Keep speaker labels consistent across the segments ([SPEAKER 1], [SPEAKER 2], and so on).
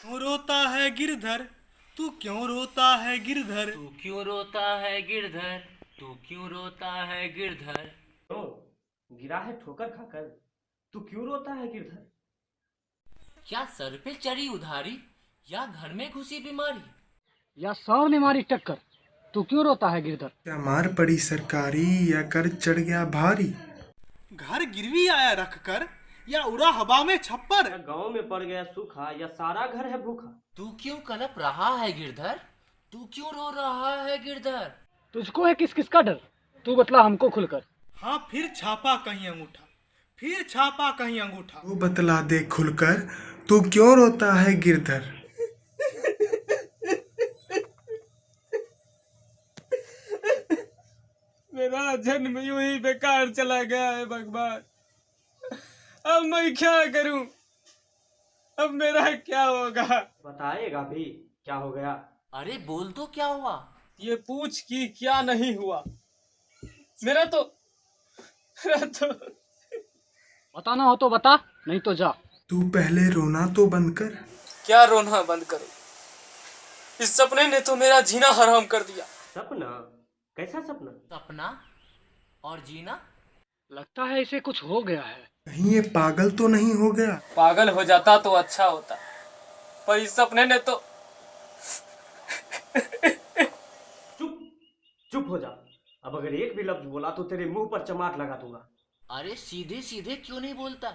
[SPEAKER 1] क्यों रोता है गिरधर, तू क्यों रोता है गिरधर।
[SPEAKER 2] तू क्यों रोता है गिरधर, तू क्यों रोता है गिरधर।
[SPEAKER 3] क्यों गिरा है ठोकर खाकर, तू क्यों रोता है गिरधर।
[SPEAKER 2] क्या सर पे चढ़ी उधारी, या घर में घुसी बीमारी।
[SPEAKER 4] या सांव ने मारी टक्कर, तू क्यों रोता है गिरधर।
[SPEAKER 5] क्या मार पड़ी सरकारी या कर्ज चढ़ गया भारी।
[SPEAKER 1] घर गिरवी आया रख कर, या उड़ा हवा में छप्पर।
[SPEAKER 3] या गांव में पड़ गया सूखा, या सारा घर है भूखा।
[SPEAKER 2] तू क्यों कलप रहा है गिरधर, तू क्यों रो रहा है गिरधर।
[SPEAKER 4] तुझको है किस किस का डर, तू बतला हमको खुलकर।
[SPEAKER 1] हाँ फिर छापा कहीं अंगूठा, फिर छापा कहीं अंगूठा।
[SPEAKER 5] तू बतला दे खुलकर, तू क्यों रोता है गिरधर।
[SPEAKER 6] मेरा जन्म यूं ही बेकार चला गया है भगवान। अब मैं क्या करूं, अब मेरा क्या होगा।
[SPEAKER 3] बताएगा भी क्या हो गया।
[SPEAKER 2] अरे बोल तो क्या हुआ।
[SPEAKER 6] ये पूछ कि क्या नहीं हुआ। मेरा तो
[SPEAKER 4] बताना हो तो बता, नहीं तो जा।
[SPEAKER 5] तू पहले रोना तो बंद कर।
[SPEAKER 6] क्या रोना बंद करूं, इस सपने ने तो मेरा जीना हराम कर दिया।
[SPEAKER 3] सपना? कैसा सपना?
[SPEAKER 2] सपना और जीना।
[SPEAKER 4] लगता है इसे कुछ हो गया है।
[SPEAKER 5] कहीं ये पागल तो नहीं हो गया।
[SPEAKER 6] पागल हो जाता तो अच्छा होता, पर इस सपने ने तो
[SPEAKER 3] चुप चुप हो जा। अब अगर एक भी लफ्ज बोला तो तेरे मुंह पर चमाट लगा दूंगा।
[SPEAKER 2] अरे सीधे सीधे क्यों नहीं बोलता,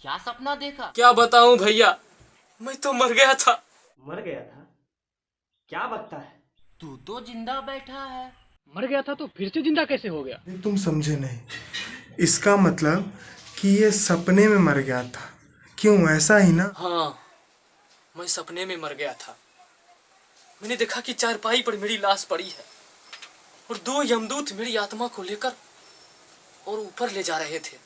[SPEAKER 2] क्या सपना देखा।
[SPEAKER 6] क्या बताऊं भैया, मैं तो मर गया था।
[SPEAKER 3] मर गया था? क्या बकता है।
[SPEAKER 2] तू तो जिंदा बैठा है।
[SPEAKER 4] मर गया था तो फिर से जिंदा कैसे हो गया।
[SPEAKER 5] ये तुम समझे नहीं। इसका मतलब कि ये सपने में मर गया था। क्यों, ऐसा ही ना।
[SPEAKER 6] हाँ, मैं सपने में मर गया था। मैंने देखा कि चारपाई पर मेरी लाश पड़ी है और दो यमदूत मेरी आत्मा को लेकर और ऊपर ले जा रहे थे।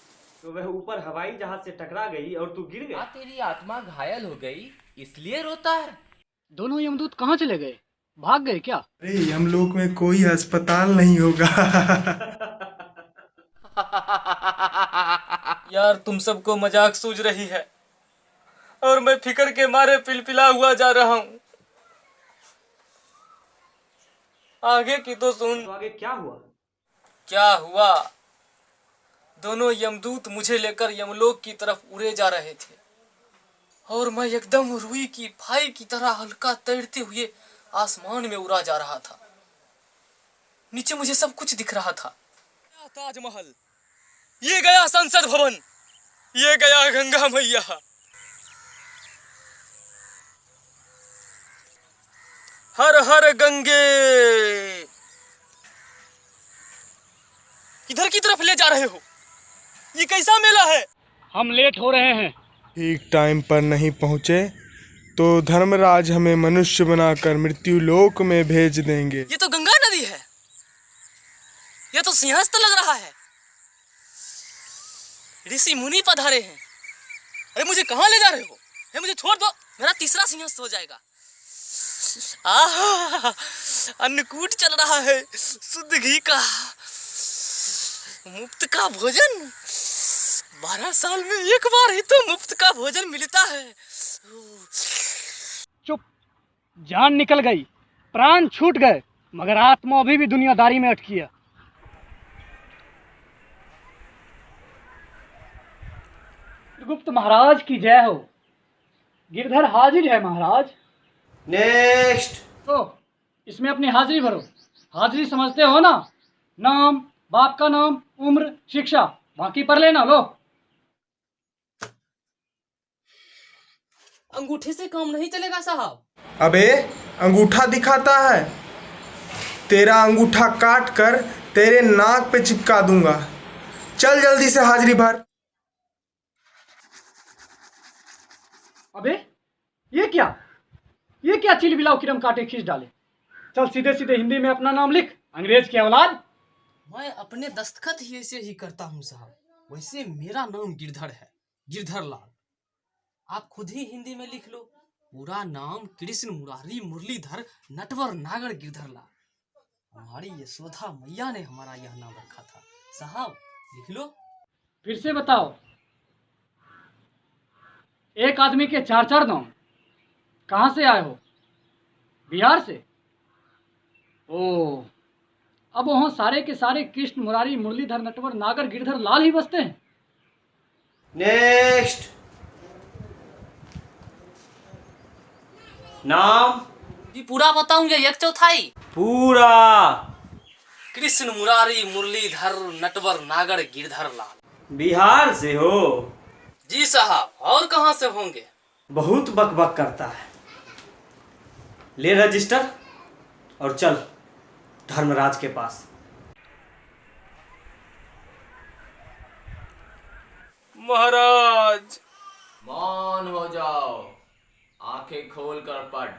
[SPEAKER 3] तो वह ऊपर हवाई जहाज से टकरा गई और तू गिर
[SPEAKER 2] क्या
[SPEAKER 3] गया।
[SPEAKER 2] तेरी आत्मा घायल हो गई इसलिए रोता है।
[SPEAKER 4] दोनों यमदूत कहाँ चले गए, भाग गए क्या।
[SPEAKER 5] अरे यमलोक में कोई अस्पताल नहीं होगा।
[SPEAKER 6] यार तुम सबको मजाक सूझ रही है और मैं फिकर के मारे पिलपिला हुआ जा रहा हूँ। आगे की तो सुन।
[SPEAKER 3] तो आगे क्या हुआ?
[SPEAKER 6] क्या हुआ, दोनों यमदूत मुझे लेकर यमलोक की तरफ उड़े जा रहे थे और मैं एकदम रुई की फाई की तरह हल्का तैरते हुए आसमान में उड़ा जा रहा था। नीचे मुझे सब कुछ दिख रहा था। ताजमहल, ये गया संसद भवन, ये गया गंगा मैया। हर हर गंगे। इधर की तरफ ले जा रहे हो, ये कैसा मेला है।
[SPEAKER 4] हम लेट हो रहे हैं।
[SPEAKER 5] ठीक टाइम पर नहीं पहुँचे तो धर्मराज हमें मनुष्य बनाकर मृत्यु लोक में भेज देंगे।
[SPEAKER 6] ये तो गंगा नदी है, ये तो सिंहस्थ लग रहा है। ऋषि मुनि पधारे हैं। अरे मुझे कहाँ ले जा रहे हो, ये मुझे छोड़ दो, मेरा तीसरा सिंहस्थ हो जाएगा। आहा, अन्नकूट चल रहा है, शुद्ध घी का, मुफ्त का भोजन। 12 साल में एक बार ही तो मुफ्त का भोजन मिलता है।
[SPEAKER 4] चुप, जान निकल गई, प्राण छूट गए, मगर आत्मा अभी भी दुनियादारी में अटकी है। गुप्त महाराज की जय हो। गिरधर हाजिर है महाराज।
[SPEAKER 3] नेक्स्ट।
[SPEAKER 4] तो इसमें अपनी हाजिरी भरो। हाजिरी समझते हो ना, नाम, बाप का नाम, उम्र, शिक्षा, बाकी पढ़ लेना। लो।
[SPEAKER 6] अंगूठे से काम नहीं चलेगा साहब।
[SPEAKER 5] अबे अंगूठा दिखाता है, तेरा अंगूठा काट कर तेरे नाक पे चिपका दूंगा। चल जल्दी से हाजिरी भर।
[SPEAKER 4] अबे ये क्या चिलबिलाव किरम काटे खींच डाले। चल सीधे सीधे हिंदी में अपना नाम लिख, अंग्रेज की औलाद।
[SPEAKER 6] मैं अपने दस्तखत ही ऐसे ही करता हूँ साहब। वैसे मेरा नाम गिरधर है, गिरधर लाल। आप खुद ही हिंदी में लिख लो, पूरा नाम कृष्ण मुरारी मुरलीधर नटवर नागर गिरधर लाल। हमारी यशोदा मैया ने हमारा यह नाम रखा था साहब, लिख लो।
[SPEAKER 4] फिर से बताओ। एक आदमी के चार चार नाम, कहाँ से आए हो? बिहार से? ओ, अब वहाँ सारे के सारे कृष्ण, मुरारी, मुरलीधर, नटवर, नागर, गिरधर, लाल ही बसते हैं।
[SPEAKER 3] नेक्स्ट। नाम?
[SPEAKER 6] जी पूरा बताऊंगे, 1/4।
[SPEAKER 3] पूरा।
[SPEAKER 6] कृष्ण, मुरारी, मुरलीधर, नटवर, नागर, गिरधर, लाल।
[SPEAKER 3] बिहार से हो?
[SPEAKER 6] जी साहब, और कहाँ से होंगे?
[SPEAKER 3] बहुत बकबक करता है। ले रजिस्टर और चल धर्मराज के पास।
[SPEAKER 6] महाराज।
[SPEAKER 2] मौन हो जाओ, आंखें खोल कर पढ़।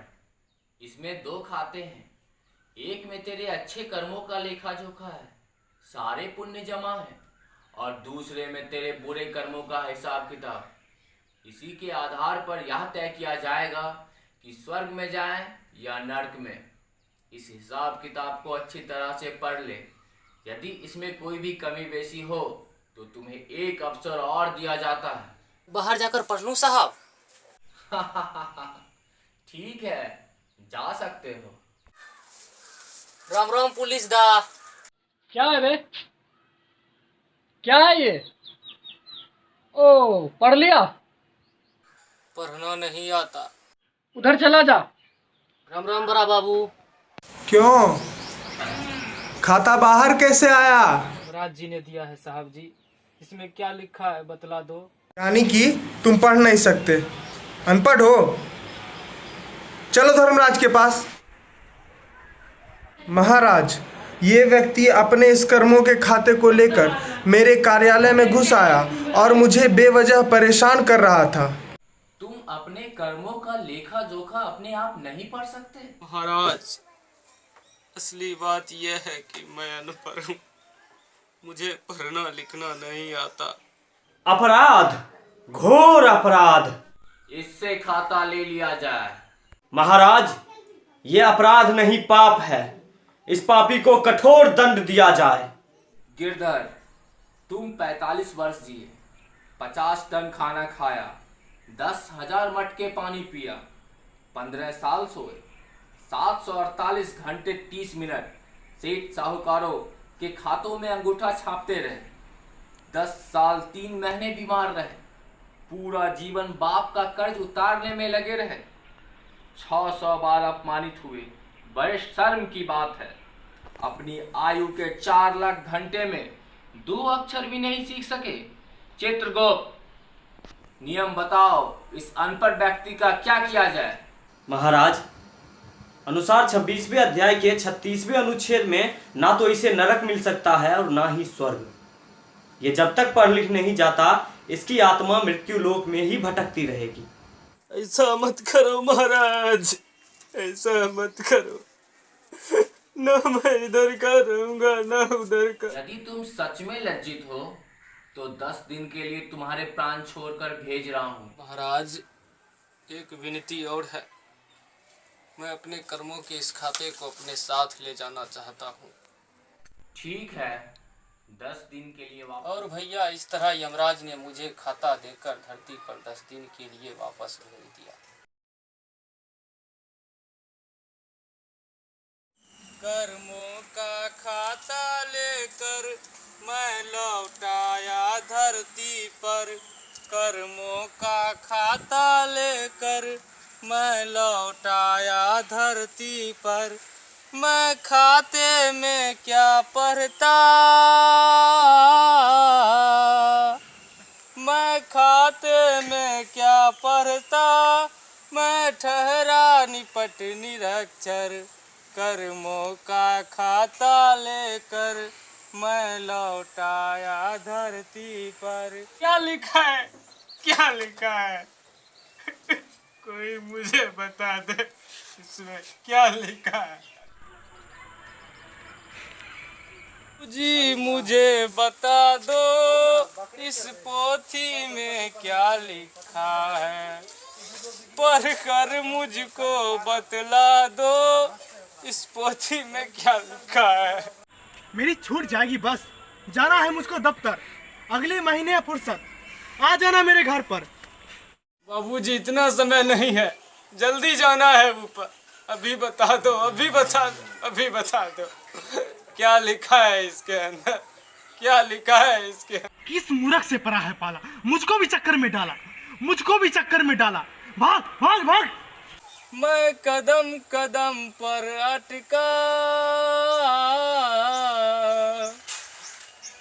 [SPEAKER 2] इसमें 2 खाते हैं। एक में तेरे अच्छे कर्मों का लेखा जोखा है, सारे पुण्य जमा है, और दूसरे में तेरे बुरे कर्मों का हिसाब किताब। इसी के आधार पर यह तय किया जाएगा कि स्वर्ग में जाएं या नरक में। इस हिसाब किताब को अच्छी तरह से पढ़ ले। यदि इसमें कोई भी कमी बेसी हो तो तुम्हें एक अवसर और दिया जाता है।
[SPEAKER 6] बाहर जाकर पढ़ लूं साहब?
[SPEAKER 2] ठीक है, जा सकते हो।
[SPEAKER 6] राम राम पुलिस दा।
[SPEAKER 4] क्या है बे? क्या है ये? ओ, पढ़ लिया?
[SPEAKER 6] पढ़ना नहीं आता।
[SPEAKER 4] उधर चला जा।
[SPEAKER 6] राम राम बड़ा बाबू।
[SPEAKER 5] क्यों? खाता बाहर कैसे आया?
[SPEAKER 7] राज जी ने दिया है साहब जी। इसमें क्या लिखा है बतला दो।
[SPEAKER 5] यानी कि तुम पढ़ नहीं सकते, अनपढ़ हो? चलो धर्मराज के पास। महाराज, ये व्यक्ति अपने इस कर्मों के खाते को लेकर मेरे कार्यालय में घुस आया और मुझे बेवजह परेशान कर रहा था।
[SPEAKER 2] तुम अपने कर्मों का लेखा जोखा अपने आप नहीं पढ़ सकते?
[SPEAKER 7] महाराज, असली बात यह है कि मैं अनपढ़ हूँ, मुझे पढ़ना लिखना नहीं आता।
[SPEAKER 3] अपराध, घोर अपराध।
[SPEAKER 2] इससे खाता ले लिया जाए।
[SPEAKER 3] महाराज, ये अपराध नहीं पाप है। इस पापी को कठोर दंड दिया जाए।
[SPEAKER 2] गिरधर, तुम 45 वर्ष जिए, 50 टन खाना खाया, 10,000 मटके पानी पिया, 15 साल सोए, 748 घंटे 30 मिनट सेठ साहूकारों के खातों में अंगूठा छापते रहे, 10 साल 3 महीने बीमार रहे, पूरा जीवन बाप का कर्ज उतारने में लगे रहे, 600 बार अपमानित हुए। बड़े शर्म की बात है, अपनी आयु के 4 लाख घंटे में 2 अक्षर भी नहीं सीख सके। चित्रगुप्त, नियम बताओ, इस अनपढ़ व्यक्ति का क्या किया जाए?
[SPEAKER 3] महाराज, अनुसार 26वें अध्याय के 36वें अनुच्छेद में ना तो इसे नरक मिल सकता है और ना ही स्वर्ग। ये जब तक पढ़ लिख नहीं जाता, इसकी आत्मा मृत्यु लोक में ही भटकती रहेगी।
[SPEAKER 7] ऐसा मत करो महाराज, ऐसा मत करो। ना मैं इधर का रहूंगा ना उधर का।
[SPEAKER 2] यदि तुम सच में लज्जित हो तो 10 दिन के लिए तुम्हारे प्राण छोड़कर भेज रहा हूँ।
[SPEAKER 7] महाराज, एक विनती और है। मैं अपने कर्मों के इस खाते को अपने साथ ले जाना चाहता हूँ।
[SPEAKER 2] ठीक है, 10 दिन के लिए वापस।
[SPEAKER 7] और भैया, इस तरह यमराज ने मुझे खाता देकर धरती पर 10 दिन के लिए वापस भेज दिया। कर्मों का खाता लेकर मैं लौटाया धरती पर। कर्मों का खाता लेकर मैं लौटाया धरती पर। मैं खाते में क्या पढ़ता, मैं खाते में क्या पढ़ता, मैं ठहरा निपट निरक्षर। कर्मों का खाता लेकर मैं लौटाया धरती पर। क्या लिखा है, क्या लिखा है? कोई मुझे बता दे, इसमें क्या लिखा है? जी मुझे बता दो, इस पोथी में क्या लिखा है? पढ़ कर मुझको बतला दो, इस पोथी में क्या लिखा है?
[SPEAKER 1] मेरी छूट जाएगी, बस जाना है मुझको दफ्तर। अगले महीने है फुर्सत, आ जाना मेरे घर पर।
[SPEAKER 7] बाबूजी, इतना समय नहीं है, जल्दी जाना है ऊपर। अभी बता दो, अभी बता दो, अभी बता दो, क्या लिखा है इसके अंदर, क्या लिखा है इसके अंदर।
[SPEAKER 1] किस मूर्ख से परा है पाला, मुझको भी चक्कर में डाला, मुझको भी चक्कर में डाला। भाग भाग भाग।
[SPEAKER 6] मैं कदम कदम पर अटका,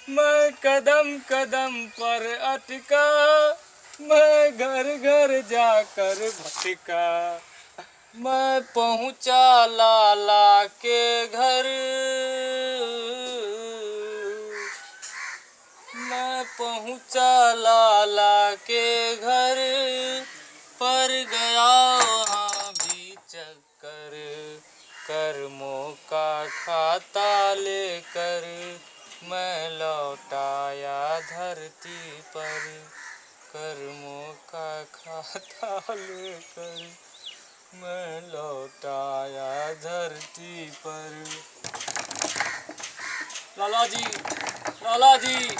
[SPEAKER 6] मैं कदम कदम पर अटका, मैं घर घर जाकर भटका, मैं पहुंचा लाला के घर, मैं पहुंचा लाला के घर, पर गया वहाँ भी चक्कर, कर्मों का खाता लेकर मैं लौटाया धरती पर, कर्मों का खाता लेकर मैं लौटाया धरती पर। लाला जी, लाला जी,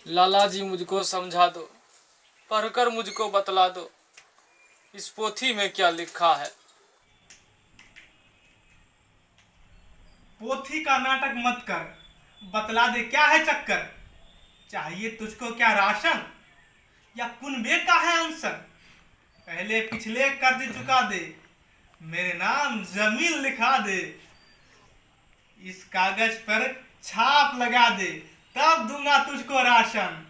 [SPEAKER 6] लाला जी मुझको समझा दो, पढ़कर मुझको बतला दो, इस पोथी में क्या लिखा है।
[SPEAKER 1] पोथी का नाटक मत कर, बतला दे क्या है चक्कर। चाहिए तुझको क्या राशन या कुनबे का है अनशन। पहले पिछले कर्ज चुका दे, मेरे नाम जमीन लिखा दे, इस कागज पर छाप लगा दे, तब दूंगा तुझको राशन।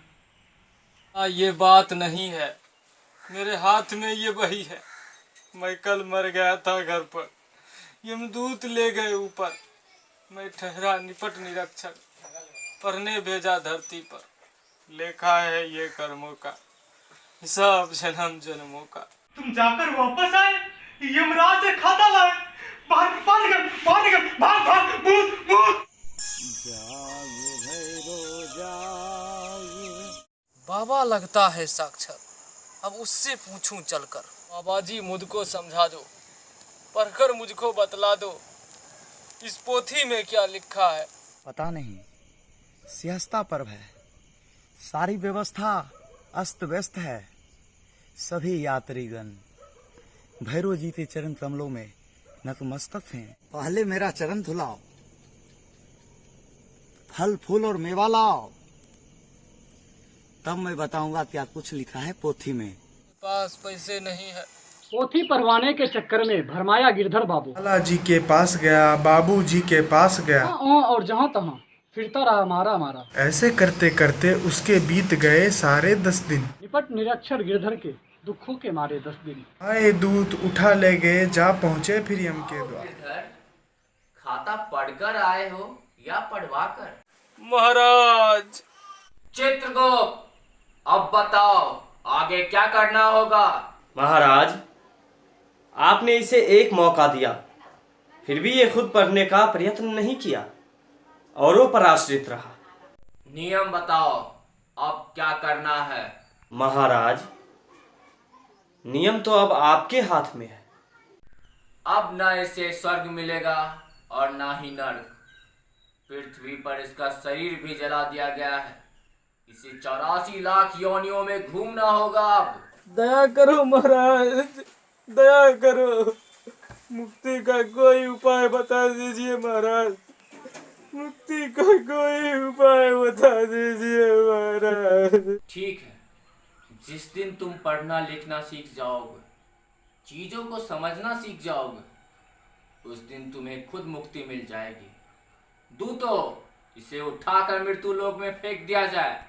[SPEAKER 6] ये बात नहीं है, मेरे हाथ में ये बही है। मैं कल मर गया था घर पर, यमदूत ले गए ऊपर, मैं ठहरा निपट निरक्षर, पढ़ने भेजा धरती पर, लेखा है ये कर्मों का, हिसाब जन्म जन्मों का।
[SPEAKER 1] तुम जाकर वापस आए, यमराज से खाता लाए, बाहर बाहर निकल, बाहर निकल, भाग भाग, भूत भूत।
[SPEAKER 6] बाबा लगता है साक्षात, अब उससे पूछूं चलकर। बाबा जी मुझको समझा दो, पढ़कर मुझको बतला दो, इस पोथी में क्या लिखा है।
[SPEAKER 8] पता नहीं, सिहस्ता पर्व है, सारी व्यवस्था अस्त व्यस्त है, सभी यात्रीगण भैरव जी के चरण कमलों में नतमस्तक हैं। पहले मेरा चरण धुलाओ, फल फूल और मेवा लाओ, तब मैं बताऊंगा क्या कुछ लिखा है पोथी में।
[SPEAKER 6] पास पैसे नहीं है।
[SPEAKER 4] पोथी परवाने के चक्कर में भरमाया गिरधर बाबू।
[SPEAKER 5] लाला जी के पास गया, बाबू जी के पास गया,
[SPEAKER 4] और जहाँ तहाँ फिरता रहा मारा मारा।
[SPEAKER 5] ऐसे करते करते उसके बीत गए सारे 10 दिन।
[SPEAKER 4] निपट निरक्षर गिरधर के दुखों के मारे 10 दिन।
[SPEAKER 5] आए दूत उठा ले गए, जा पहुँचे फिर यम के द्वार।
[SPEAKER 2] गिरधर, खाता पढ़कर आए हो या पढ़वा कर।
[SPEAKER 7] महाराज,
[SPEAKER 2] चित्रगुप्त, अब बताओ आगे क्या करना होगा।
[SPEAKER 3] महाराज, आपने इसे एक मौका दिया, फिर भी ये खुद पढ़ने का प्रयत्न नहीं किया, औरों पर आश्रित रहा।
[SPEAKER 2] नियम बताओ, अब क्या करना है।
[SPEAKER 3] महाराज, नियम तो अब आपके हाथ में है।
[SPEAKER 2] अब न इसे स्वर्ग मिलेगा और ना ही नर्क। पृथ्वी पर इसका शरीर भी जला दिया गया है, इसे 84 लाख योनियों में घूमना होगा। अब
[SPEAKER 7] दया करो महाराज, दया करो, मुक्ति का कोई उपाय बता दीजिए महाराज, मुक्ति का कोई उपाय बता दीजिए महाराज।
[SPEAKER 2] ठीक है, जिस दिन तुम पढ़ना लिखना सीख जाओगे, चीजों को समझना सीख जाओगे, उस दिन तुम्हें खुद मुक्ति मिल जाएगी। दूतो, इसे उठाकर मृत्यु लोक में फेंक दिया जाए।